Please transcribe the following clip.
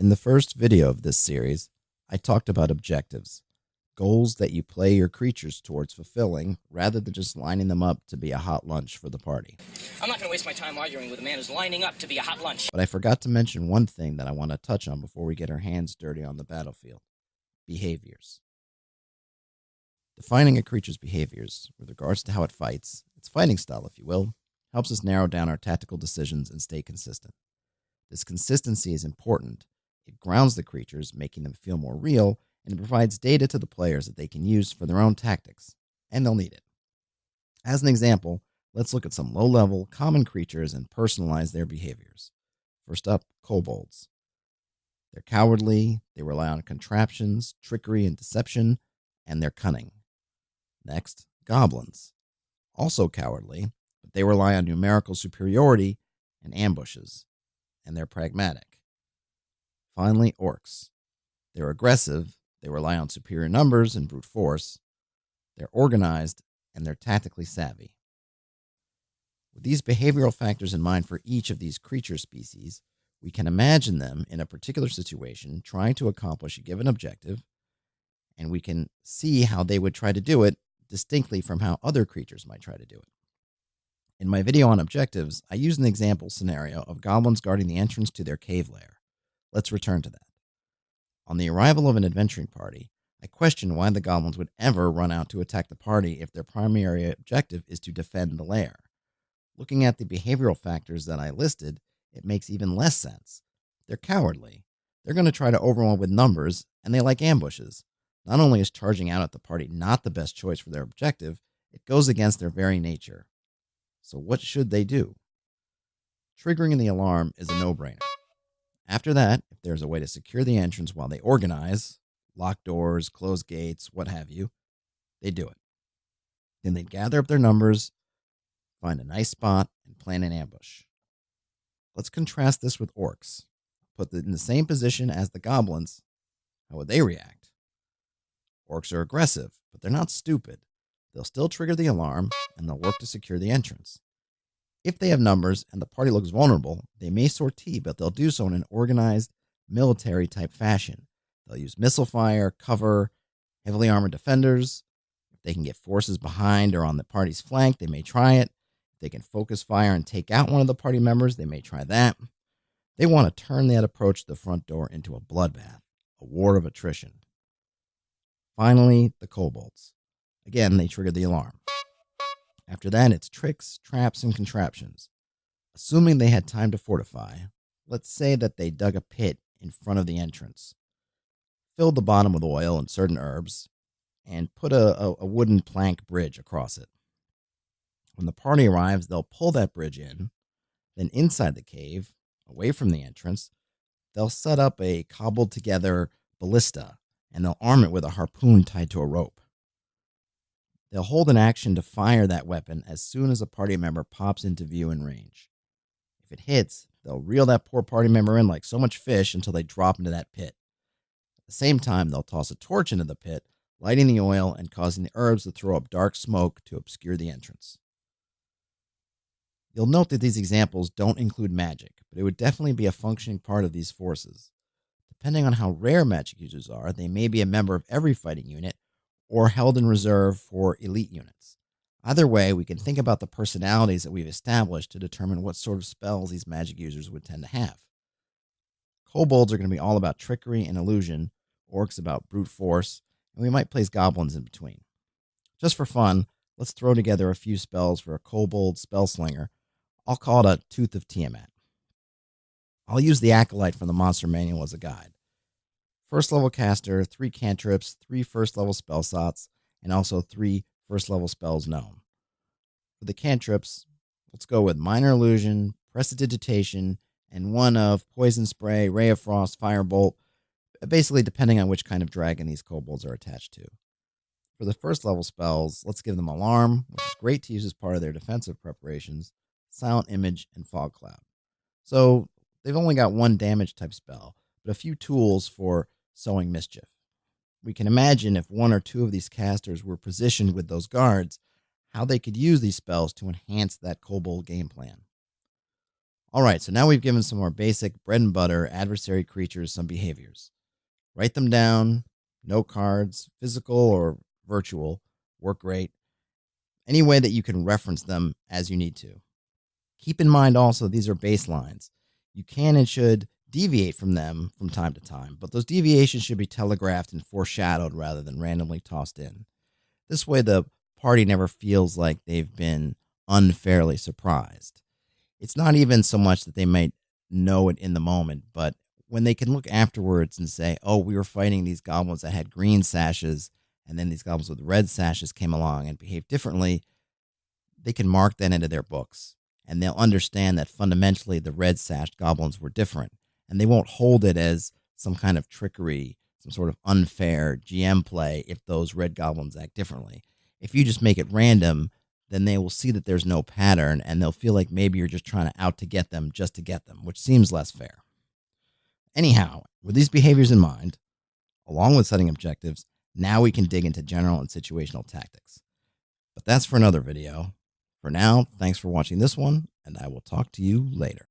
In the first video of this series, I talked about objectives, goals that you play your creatures towards fulfilling rather than just lining them up to be a hot lunch for the party. I'm not going to waste my time arguing with a man who's lining up to be a hot lunch. But I forgot to mention one thing that I want to touch on before we get our hands dirty on the battlefield: behaviors. Defining a creature's behaviors with regards to how it fights, its fighting style, if you will, helps us narrow down our tactical decisions and stay consistent. This consistency is important. It grounds the creatures, making them feel more real, and it provides data to the players that they can use for their own tactics, and they'll need it. As an example, let's look at some low-level, common creatures and personalize their behaviors. First up, kobolds. They're cowardly, they rely on contraptions, trickery, and deception, and they're cunning. Next, goblins. Also cowardly, but they rely on numerical superiority and ambushes, and they're pragmatic. Finally, orcs. They're aggressive, they rely on superior numbers and brute force, they're organized, and they're tactically savvy. With these behavioral factors in mind for each of these creature species, we can imagine them in a particular situation trying to accomplish a given objective, and we can see how they would try to do it distinctly from how other creatures might try to do it. In my video on objectives, I used an example scenario of goblins guarding the entrance to their cave lair. Let's return to that. On the arrival of an adventuring party, I questioned why the goblins would ever run out to attack the party if their primary objective is to defend the lair. Looking at the behavioral factors that I listed, it makes even less sense. They're cowardly. They're going to try to overwhelm with numbers, and they like ambushes. Not only is charging out at the party not the best choice for their objective, it goes against their very nature. So what should they do? Triggering the alarm is a no-brainer. After that, if there's a way to secure the entrance while they organize, lock doors, close gates, what have you, they do it. Then they gather up their numbers, find a nice spot, and plan an ambush. Let's contrast this with orcs. Put them in the same position as the goblins. How would they react? Orcs are aggressive, but they're not stupid. They'll still trigger the alarm, and they'll work to secure the entrance. If they have numbers and the party looks vulnerable, they may sortie, but they'll do so in an organized, military-type fashion. They'll use missile fire, cover, heavily armored defenders. If they can get forces behind or on the party's flank, they may try it. If they can focus fire and take out one of the party members, they may try that. They want to turn that approach to the front door into a bloodbath, a war of attrition. Finally, the kobolds. Again, they trigger the alarm. After that, it's tricks, traps, and contraptions. Assuming they had time to fortify, let's say that they dug a pit in front of the entrance, filled the bottom with oil and certain herbs, and put a wooden plank bridge across it. When the party arrives, they'll pull that bridge in. Then inside the cave, away from the entrance, they'll set up a cobbled-together ballista, and they'll arm it with a harpoon tied to a rope. They'll hold an action to fire that weapon as soon as a party member pops into view and range. If it hits, they'll reel that poor party member in like so much fish until they drop into that pit. At the same time, they'll toss a torch into the pit, lighting the oil and causing the herbs to throw up dark smoke to obscure the entrance. You'll note that these examples don't include magic, but it would definitely be a functioning part of these forces. Depending on how rare magic users are, they may be a member of every fighting unit or held in reserve for elite units. Either way, we can think about the personalities that we've established to determine what sort of spells these magic users would tend to have. Kobolds are going to be all about trickery and illusion, orcs about brute force, and we might place goblins in between. Just for fun, let's throw together a few spells for a kobold spellslinger. I'll call it a Tooth of Tiamat. I'll use the Acolyte from the Monster Manual as a guide. First level caster, 3 cantrips, 3 first level spell slots, and also 3 first level spells known. For the cantrips, let's go with Minor Illusion, Prestidigitation, and one of Poison Spray, Ray of Frost, Firebolt, basically depending on which kind of dragon these kobolds are attached to. For the first level spells, let's give them Alarm, which is great to use as part of their defensive preparations, Silent Image, and Fog Cloud. So they've only got 1 damage type spell, but a few tools for sowing mischief. We can imagine if 1 or 2 of these casters were positioned with those guards, how they could use these spells to enhance that kobold game plan. All right, so now we've given some more basic bread and butter adversary creatures some behaviors. Write them down. Note cards, physical or virtual, work great. Any way that you can reference them as you need to. Keep in mind also these are baselines. You can and should deviate from them from time to time, but those deviations should be telegraphed and foreshadowed rather than randomly tossed in. This way the party never feels like they've been unfairly surprised. It's not even so much that they might know it in the moment, but when they can look afterwards and say, oh, we were fighting these goblins that had green sashes, and then these goblins with red sashes came along and behaved differently, they can mark that into their books. And they'll understand that fundamentally the red sashed goblins were different. And they won't hold it as some kind of trickery, some sort of unfair GM play if those red goblins act differently. If you just make it random, then they will see that there's no pattern, and they'll feel like maybe you're just trying to get them just to get them, which seems less fair. Anyhow, with these behaviors in mind, along with setting objectives, now we can dig into general and situational tactics. But that's for another video. For now, thanks for watching this one, and I will talk to you later.